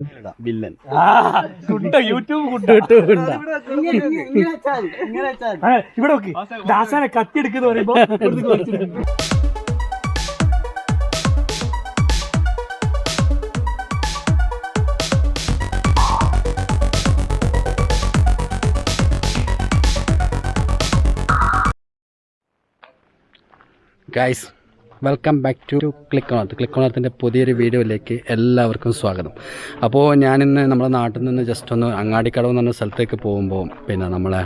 Villain YouTube ഇവിടെ നോക്കി ദാസാനെ കത്തിയെടുക്കുന്ന പറയുമ്പോ guys welcome back to click ഓണത്തിൻ്റെ പുതിയൊരു വീഡിയോയിലേക്ക് എല്ലാവർക്കും സ്വാഗതം. അപ്പോൾ ഞാനിന്ന് നമ്മുടെ നാട്ടിൽ നിന്ന് ജസ്റ്റ് ഒന്ന് അങ്ങാടിക്കടവ് എന്ന് പറഞ്ഞ സ്ഥലത്തേക്ക് പോകുമ്പോൾ പിന്നെ നമ്മളെ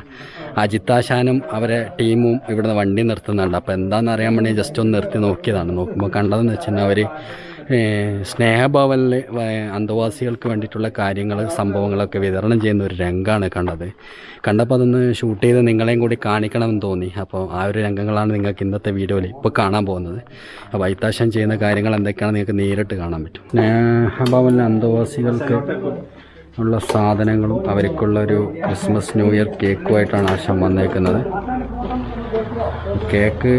അജിത്താശാനും അവരെ ടീമും ഇവിടുന്ന് വണ്ടി നിർത്തുന്നുണ്ട്. അപ്പോൾ എന്താണെന്ന് അറിയാൻ വേണ്ടി ജസ്റ്റ് ഒന്ന് നിർത്തി നോക്കിയതാണ്. നോക്കുമ്പോൾ കണ്ടതെന്ന് വെച്ചാൽ അവർ സ്നേഹഭവനിൽ അന്തേവാസികൾക്ക് വേണ്ടിയിട്ടുള്ള കാര്യങ്ങൾ സംഭവങ്ങളൊക്കെ വിതരണം ചെയ്യുന്ന ഒരു രംഗമാണ് കണ്ടപ്പോൾ അതൊന്ന് ഷൂട്ട് ചെയ്ത് നിങ്ങളെയും കൂടി കാണിക്കണമെന്ന് തോന്നി. അപ്പോൾ ആ ഒരു രംഗങ്ങളാണ് നിങ്ങൾക്ക് ഇന്നത്തെ വീഡിയോയിൽ ഇപ്പോൾ കാണാൻ പോകുന്നത്. അപ്പോൾ അജിത്താശാൻ ചെയ്യുന്ന കാര്യങ്ങൾ എന്തൊക്കെയാണ് നിങ്ങൾക്ക് നേരിട്ട് കാണാൻ പറ്റും. സ്നേഹഭവനിലെ അന്തേവാസികൾക്ക് ഉള്ള സാധനങ്ങളും അവർക്കുള്ളൊരു ക്രിസ്മസ് ന്യൂ ഇയർ കേക്കുമായിട്ടാണ് ആശാൻ വന്നേക്കുന്നത്. കേക്ക്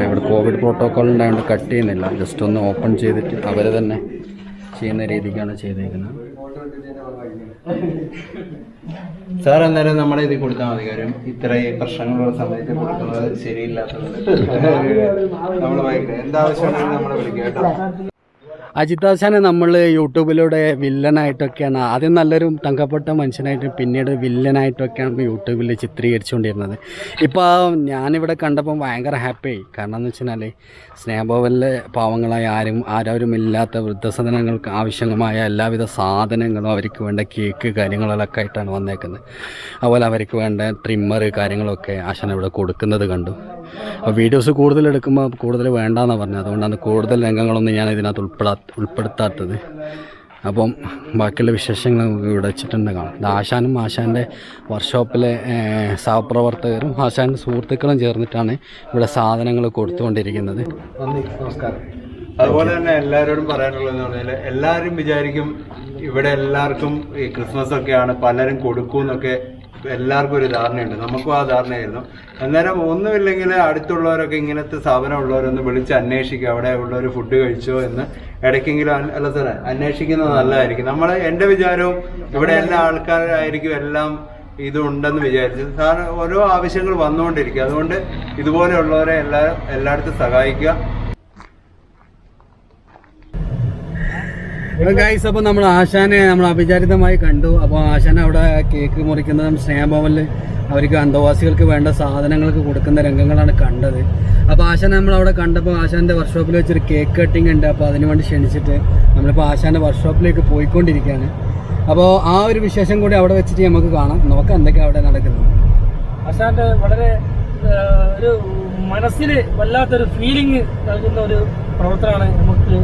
ഇവിടെ കോവിഡ് പ്രോട്ടോക്കോൾ ഉണ്ടായതുകൊണ്ട് കട്ട് ചെയ്യുന്നില്ല, ജസ്റ്റ് ഒന്ന് ഓപ്പൺ ചെയ്തിട്ട് അവർ തന്നെ ചെയ്യുന്ന രീതിക്കാണ് ചെയ്തേക്കുന്നത്. സാർ അന്നേരം നമ്മുടെ ഇതിൽ കൊടുത്താൽ മതി. കാര്യം ഇത്രയും പ്രശ്നങ്ങളുള്ള സമയത്ത് കൊടുക്കുന്നത് ശരിയില്ലാത്തത് നമ്മൾ എന്താവശ്യമാണെങ്കിലും നമ്മളെ വിളിക്കുക കേട്ടോ. അജിത്താശാനെ നമ്മൾ യൂട്യൂബിലൂടെ വില്ലനായിട്ടൊക്കെയാണ് ആദ്യം നല്ലൊരു തങ്കപ്പെട്ട മനുഷ്യനായിട്ട് പിന്നീട് വില്ലനായിട്ടൊക്കെയാണ് യൂട്യൂബിൽ ചിത്രീകരിച്ചുകൊണ്ടിരുന്നത്. ഇപ്പോൾ ഞാനിവിടെ കണ്ടപ്പോൾ ഭയങ്കര ഹാപ്പിയായി. കാരണം എന്ന് വെച്ചാൽ സ്നേഹഭവനിലെ പാവങ്ങളായ ആരും ഇല്ലാത്ത വൃദ്ധസദനങ്ങൾക്ക് ആവശ്യമായ എല്ലാവിധ സാധനങ്ങളും അവർക്ക് വേണ്ട കേക്ക് കാര്യങ്ങളൊക്കെ ആയിട്ടാണ് വന്നേക്കുന്നത്. അതുപോലെ അവർക്ക് വേണ്ട ട്രിമ്മർ കാര്യങ്ങളൊക്കെ ആശാൻ ഇവിടെ കൊടുക്കുന്നത് കണ്ടു. അപ്പോൾ വീഡിയോസ് കൂടുതൽ എടുക്കുമ്പോൾ കൂടുതൽ വേണ്ടാന്നാണ് പറഞ്ഞത്. അതുകൊണ്ടാണ് കൂടുതൽ രംഗങ്ങളൊന്നും ഞാൻ ഇതിനകത്ത് ഉൾപ്പെടുത്താത്തത്. അപ്പം ബാക്കിയുള്ള വിശേഷങ്ങൾ നമുക്ക് ഇവിടെ വെച്ചിട്ടുണ്ട് കാണാം. ആശാനും ആശാൻ്റെ വർക്ക്ഷോപ്പിലെ സഹപ്രവർത്തകരും ആശാൻ്റെ സുഹൃത്തുക്കളും ചേർന്നിട്ടാണ് ഇവിടെ സാധനങ്ങൾ കൊടുത്തുകൊണ്ടിരിക്കുന്നത്. നമസ്കാരം. അതുപോലെ തന്നെ എല്ലാവരോടും പറയാനുള്ളതെന്ന് പറഞ്ഞാൽ എല്ലാവരും വിചാരിക്കും ഇവിടെ എല്ലാവർക്കും ഈ ക്രിസ്മസ് ഒക്കെയാണ് പലരും കൊടുക്കുമെന്നൊക്കെ എല്ലാവർക്കും ഒരു ധാരണയുണ്ട്. നമുക്കും ആ ധാരണയായിരുന്നു. അന്നേരം ഒന്നുമില്ലെങ്കിൽ അടുത്തുള്ളവരൊക്കെ ഇങ്ങനത്തെ സ്ഥാപനമുള്ളവരൊന്ന് വിളിച്ച് അന്വേഷിക്കുക, അവിടെ ഉള്ളവർ ഫുഡ് കഴിച്ചോ എന്ന് ഇടയ്ക്കെങ്കിലും അല്ല സാറേ അന്വേഷിക്കുന്നത് നല്ലതായിരിക്കും. എൻ്റെ വിചാരവും ഇവിടെ എല്ലാ ആൾക്കാരായിരിക്കും എല്ലാം ഇതുണ്ടെന്ന് വിചാരിച്ചു. സാർ ഓരോ ആവശ്യങ്ങൾ വന്നുകൊണ്ടിരിക്കുക. അതുകൊണ്ട് ഇതുപോലെയുള്ളവരെ എല്ലായിടത്തും സഹായിക്കുക. ഗൈസ്, അപ്പോൾ നമ്മൾ ആശാനെ നമ്മൾ അവിചാരിതമായി കണ്ടു. അപ്പോൾ ആശാൻ അവിടെ കേക്ക് മുറിക്കുന്നതും സ്നേഹഭവനിൽ അവർക്ക് അന്തേവാസികൾക്ക് വേണ്ട സാധനങ്ങൾക്ക് കൊടുക്കുന്ന രംഗങ്ങളാണ് കണ്ടത്. അപ്പോൾ ആശാൻ നമ്മളവിടെ കണ്ടപ്പോൾ ആശാൻ്റെ വർക്ക്ഷോപ്പിൽ വെച്ചൊരു കേക്ക് കട്ടിങ് ഉണ്ട്. അപ്പോൾ അതിനു വേണ്ടി ക്ഷണിച്ചിട്ട് നമ്മളിപ്പോൾ ആശാൻ്റെ വർക്ക്ഷോപ്പിലേക്ക് പോയിക്കൊണ്ടിരിക്കുകയാണ്. അപ്പോൾ ആ ഒരു വിശേഷം കൂടി അവിടെ വെച്ചിട്ട് നമുക്ക് നോക്കാം എന്തൊക്കെയാണ് അവിടെ നടക്കുന്നത്. ആശാന്റെ വളരെ ഒരു മനസ്സിൽ വല്ലാത്തൊരു ഫീലിംഗ് നൽകുന്ന ഒരു പ്രവർത്തനമാണ് നമുക്ക്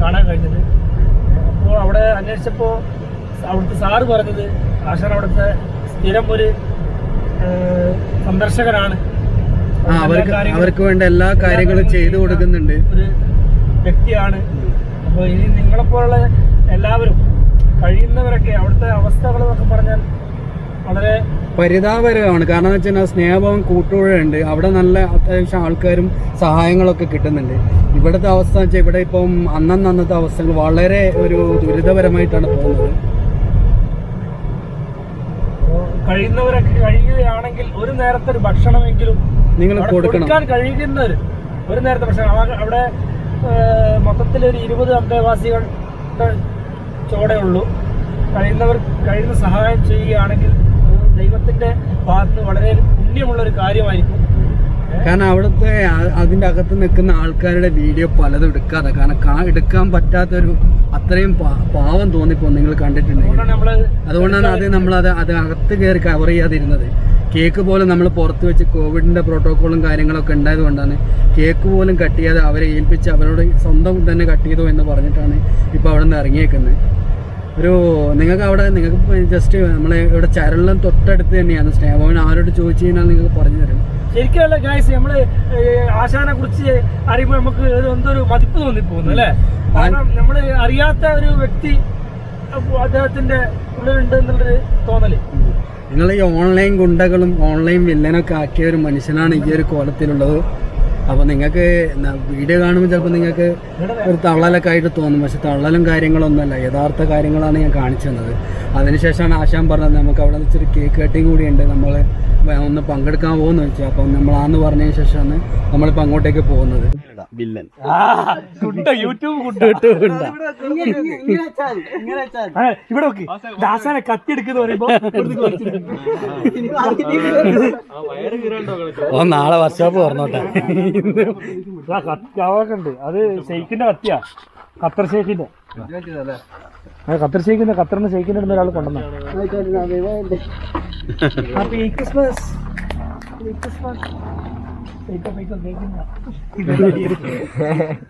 കാണാൻ കഴിഞ്ഞത്. അപ്പോൾ അവിടെ അന്വേഷിച്ചപ്പോൾ അവിടുത്തെ സാറ് പറഞ്ഞത് ആശാൻ അവിടുത്തെ സ്ഥിരം ഒരു സന്ദർശകനാണ്, അവർക്ക് വേണ്ട എല്ലാ കാര്യങ്ങളും ചെയ്തു കൊടുക്കുന്നുണ്ട് ഒരു വ്യക്തിയാണ്. അപ്പോൾ ഇനി നിങ്ങളെപ്പോലുള്ള എല്ലാവരും കഴിയുന്നവരൊക്കെ അവിടുത്തെ അവസ്ഥകളെന്നൊക്കെ പറഞ്ഞാൽ വളരെ പരിതാപകരമാണ്. കാരണം എന്ന് വെച്ചാൽ സ്നേഹഭവൻ കൂട്ടുപുഴയുണ്ട്, അവിടെ നല്ല അത്യാവശ്യം ആൾക്കാരും സഹായങ്ങളൊക്കെ കിട്ടുന്നുണ്ട്. ഇവിടുത്തെ അവസ്ഥ വെച്ചാൽ ഇവിടെ ഇപ്പം അന്നത്തെ അവസ്ഥകൾ വളരെ ഒരു ദുരിതപരമായിട്ടാണ് പോകുന്നത്. കഴിയുന്നവരൊക്കെ കഴിയുകയാണെങ്കിൽ ഒരു നേരത്തെ ഒരു ഭക്ഷണമെങ്കിലും നിങ്ങൾ കൊടുക്കാൻ കഴിയുന്നവർ ഒരു നേരത്തെ ഭക്ഷണം. അവിടെ മൊത്തത്തിലൊരു 20 അന്തേവാസികളുടെ ചോടയുള്ളൂ. കഴിയുന്നവർ കഴിയുന്ന സഹായം ചെയ്യുകയാണെങ്കിൽ ദൈവത്തിന്റെ ഭാഗത്ത് വളരെ പുണ്യമുള്ളൊരു കാര്യമായിരിക്കും. കാരണം അവിടുത്തെ അതിൻ്റെ അകത്ത് നിൽക്കുന്ന ആൾക്കാരുടെ വീഡിയോ പലതും എടുക്കാതെ, കാരണം എടുക്കാൻ പറ്റാത്തൊരു അത്രയും പാവം തോന്നിപ്പോ നിങ്ങൾ കണ്ടിട്ടുണ്ടെങ്കിൽ. അതുകൊണ്ടാണ് നമ്മളത് അകത്ത് കയറി കവർ ചെയ്യാതിരുന്നത്. കേക്ക് പോലും നമ്മൾ പുറത്ത് വെച്ച് കോവിഡിൻ്റെ പ്രോട്ടോക്കോളും കാര്യങ്ങളൊക്കെ ഉണ്ടായത് കൊണ്ടാണ് കേക്ക് പോലും കട്ട് ചെയ്യാതെ അവരെ ഏൽപ്പിച്ച് അവരോട് സ്വന്തം തന്നെ കട്ട് ചെയ്തോ എന്ന് പറഞ്ഞിട്ടാണ് ഇപ്പോൾ അവിടെ നിന്ന് ഇറങ്ങിയേക്കുന്നത്. നിങ്ങൾക്ക് ജസ്റ്റ് നമ്മളെ ഇവിടെ ചരളം തൊട്ടടുത്ത് തന്നെയാണ് സ്നേഹഭവൻ. ആരോട് ചോദിച്ചു കഴിഞ്ഞാൽ നിങ്ങൾക്ക് പറഞ്ഞു തരും. ശരിക്കുള്ള ഗൈസ്, നമ്മള് ആശാനെ കുറിച്ച് അറിയുമ്പോൾ നമുക്ക് എന്തൊരു മതിപ്പ് തോന്നിപ്പോകുന്നു അല്ലേ? കാരണം നമ്മൾ അറിയാത്ത ഒരു വ്യക്തി അദ്ദേഹത്തിന്റെ ഉള്ളിലുണ്ട് എന്നുള്ളൊരു തോന്നല്. നിങ്ങൾ ഈ ഓൺലൈൻ ഗുണ്ടകളും ഓൺലൈൻ വില്ലനൊക്കെ ആക്കിയ ഒരു മനുഷ്യനാണ് ഈ ഒരു കോലത്തിലുള്ളത്. അപ്പോൾ നിങ്ങൾക്ക് വീഡിയോ കാണുമ്പോൾ ചിലപ്പോൾ നിങ്ങൾക്ക് ഒരു തള്ളലൊക്കെ ആയിട്ട് തോന്നും, പക്ഷെ തള്ളലും കാര്യങ്ങളൊന്നുമല്ല, യഥാർത്ഥ കാര്യങ്ങളാണ് ഞാൻ കാണിച്ചു തന്നത്. അതിനുശേഷമാണ് ആശാൻ പറഞ്ഞത് നമുക്ക് അവിടെ വെച്ചൊരു കേക്ക് കട്ടിങ് കൂടിയുണ്ട്, നമ്മൾ ഒന്ന് പങ്കെടുക്കാൻ പോകുന്നു വെച്ചാൽ. അപ്പം നമ്മളാന്ന് പറഞ്ഞതിന് ശേഷമാണ് നമ്മളിപ്പോൾ അങ്ങോട്ടേക്ക് പോകുന്നത്. വില്ലൻ യൂട്യൂബ് ഇവിടെ ദാസാനെ കത്തിയെടുക്കുന്ന പറയുമ്പോ നാളെ വർക്ക്ഷോപ്പ് പറഞ്ഞോട്ടെ. കത്തി ഉണ്ട്, അത് ഷെയ്ക്കിന്റെ കത്തിയാ, ഖത്തർ ഷെയ്ക്കിന്റെ. ഖത്തർ ഷെയ്ക്കിന്റെ ഖത്തറിന് ഷെയ്ക്കിന്റെ അടുത്ത് ഒരാൾ കൊണ്ടുവന്നു. Happy Christmas.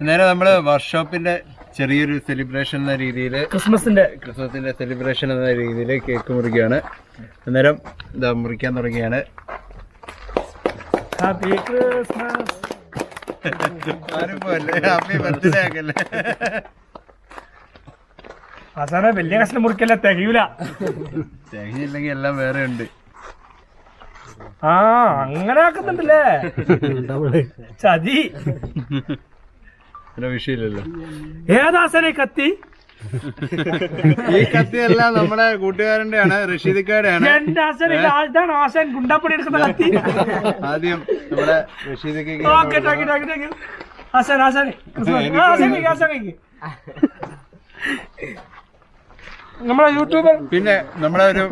നേരെ നമ്മള് വർക്ക്ഷോപ്പിന്റെ ചെറിയൊരു സെലിബ്രേഷൻ എന്ന രീതിയിൽ ക്രിസ്മസിന്റെ സെലിബ്രേഷൻ എന്ന രീതിയിൽ കേക്ക് മുറിക്കുകയാണ്. അന്നേരം ഇതാ മുറിക്കാൻ തുടങ്ങിയാണ്. Happy Christmas. ഹാപ്പി ബർത്ത്ഡേ ആക്കല്ലേ. അവസാനം വലിയ കഷ്ണം മുറിക്കല്ല, തികയില്ലെങ്കിൽ എല്ലാം വേറെ ഉണ്ട്. ആ അങ്ങനെ ആക്കുന്നുണ്ടല്ലേ, ചതി. വിഷയമില്ലല്ലോ. ഏതാസനെ കത്തി? ഈ കത്തിയെല്ലാം നമ്മുടെ കൂട്ടുകാരന്റെ ആണ്, റഷീദിക്കയുടെയാണ്. ഇതാണ് ആശാൻ ഗുണ്ടാപ്പണി എടുക്കുന്ന കത്തി. ആദ്യം നമ്മുടെ റഷീദിക്ക് നമ്മളെ യൂട്യൂബർ, പിന്നെ നമ്മളെ ഒരു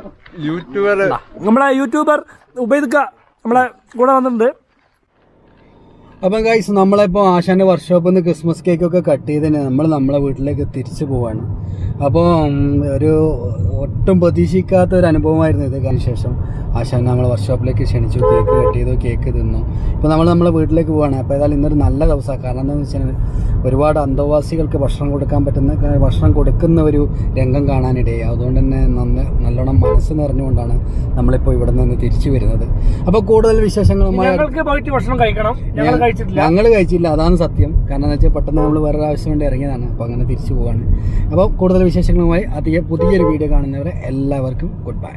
യൂട്യൂബർ ഉബൈദ്ക്ക നമ്മളെ കൂടെ വന്നിട്ടുണ്ട്. അപ്പം ഗൈസ്, നമ്മളിപ്പോൾ ആശാൻ്റെ വർക്ക്ഷോപ്പിൽ നിന്ന് ക്രിസ്മസ് കേക്കൊക്കെ കട്ട് ചെയ്തതിന് നമ്മളെ വീട്ടിലേക്ക് തിരിച്ചു പോവാണ്. അപ്പോൾ ഒരു ഒട്ടും പ്രതീക്ഷിക്കാത്ത ഒരു അനുഭവമായിരുന്നു ഇത്. അതിന് ശേഷം ആശാൻ നമ്മളെ വർക്ക്ഷോപ്പിലേക്ക് ക്ഷണിച്ചു, കേക്ക് കട്ട് ചെയ്തു, കേക്ക് തിന്നു. ഇപ്പോൾ നമ്മളെ വീട്ടിലേക്ക് പോവാണ്. അപ്പോൾ ഏതായാലും ഇന്നൊരു നല്ല ദിവസമാണ്. കാരണം എന്താണെന്ന് വെച്ചാൽ ഒരുപാട് അന്തേവാസികൾക്ക് ഭക്ഷണം കൊടുക്കുന്ന ഒരു രംഗം കാണാനിടയായി. അതുകൊണ്ട് തന്നെ നല്ലോണം മനസ്സ് നിറഞ്ഞുകൊണ്ടാണ് നമ്മളിപ്പോൾ ഇവിടെ നിന്ന് തിരിച്ചു വരുന്നത്. അപ്പോൾ കൂടുതൽ വിശേഷങ്ങളുമായി ഞങ്ങൾ കഴിച്ചില്ല, അതാണ് സത്യം. കാരണം എന്ന് വെച്ചാൽ പെട്ടെന്ന് നമ്മൾ വേറൊരു ആവശ്യം വേണ്ടി ഇറങ്ങിയതാണ്. അപ്പോൾ അങ്ങനെ തിരിച്ചു പോവാണ്. അപ്പോൾ കൂടുതൽ വിശേഷങ്ങളുമായി പുതിയൊരു വീഡിയോ കാണുന്നവരെ എല്ലാവർക്കും ഗുഡ് ബൈ.